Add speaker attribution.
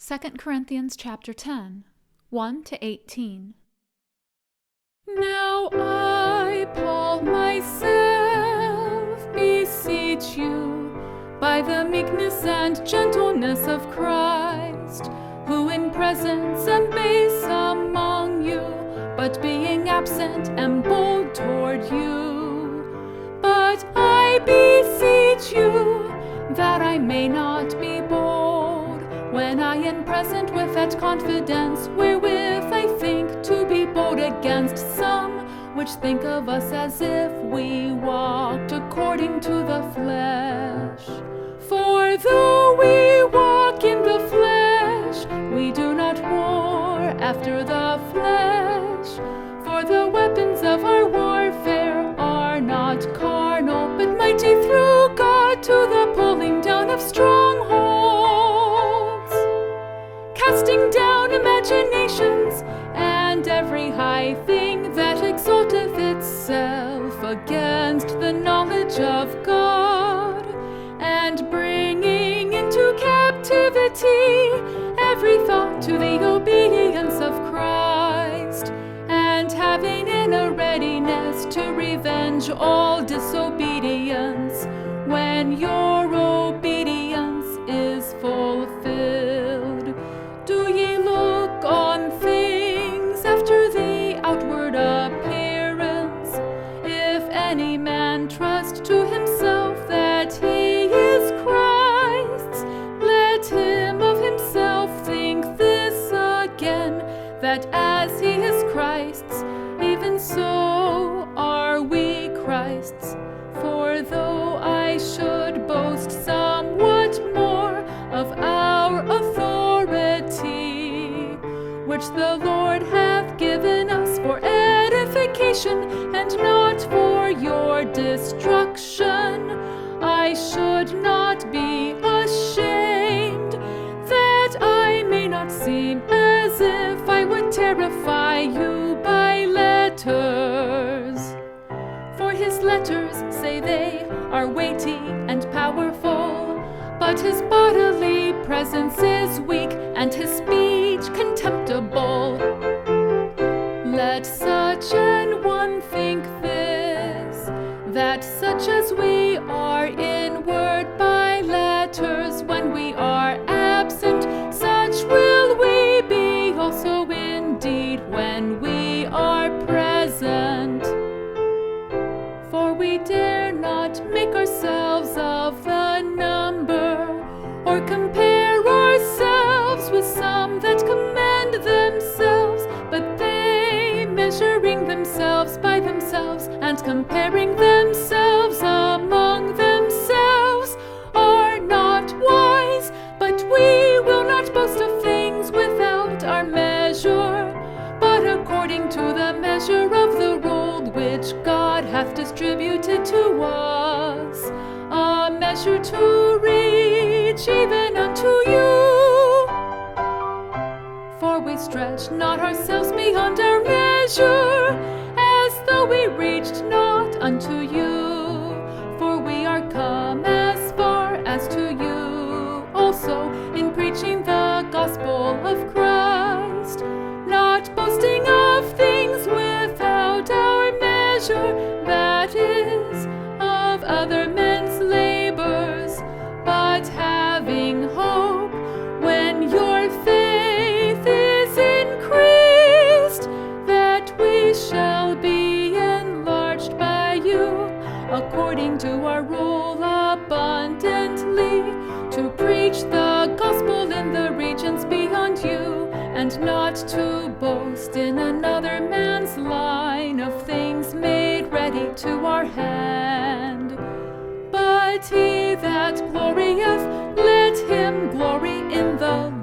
Speaker 1: 2 Corinthians chapter 10, 1-18. Now I, Paul, myself, beseech you, by the meekness and gentleness of Christ, who in presence am base among you, but being absent am bold toward you. But I beseech you, that I may not be bold, when I am present with that confidence wherewith I think to be bold against some, which think of us as if we walked according to the flesh. For though we walk in the flesh, we do not war after the flesh. For the weapons of our warfare are not carnal, but mighty through God to the pulling down of strongholds, casting down imaginations and every high thing that exalteth itself against the knowledge of God, and bringing into captivity every thought to the obedience of Christ, and having in a readiness to revenge all disobedience when your obedience is fulfilled. Do ye look on things after the outward appearance? If any man trust to himself that he is Christ's, let him of himself think this again, that as he is Christ's, even so are we Christ's. For though I should boast somewhat more of our authority, which the Lord hath given us for edification and not for your destruction, I should not be ashamed, that I may not seem as if I would terrify you by letters. For his letters, say they, are weighty and powerful, but his bodily presence is weak and his speech contemptible. Let such an one think this, that such as we are in word by letters when we are absent, such will we be also indeed when we are present. For we dare not make ourselves of the number, or compare ourselves with some that commend themselves, but they, measuring themselves by themselves, and comparing themselves among themselves, are not wise. But we will not boast of things without our measure, but according to the measure of the rule which God hath distributed to us, a measure to reach even unto you. For we stretch not ourselves beyond our measure, as though we reached not unto you. For we are come as far as to you also in preaching the gospel of Christ, not boasting of things without our measure, that is, of other men's labors, but having hope, when your faith is increased, that we shall be enlarged by you, according to our rule abundantly, to preach the gospel in the regions beyond you, and not to boast in another man's line of things made ready to our hand. But he that glorieth, let him glory in the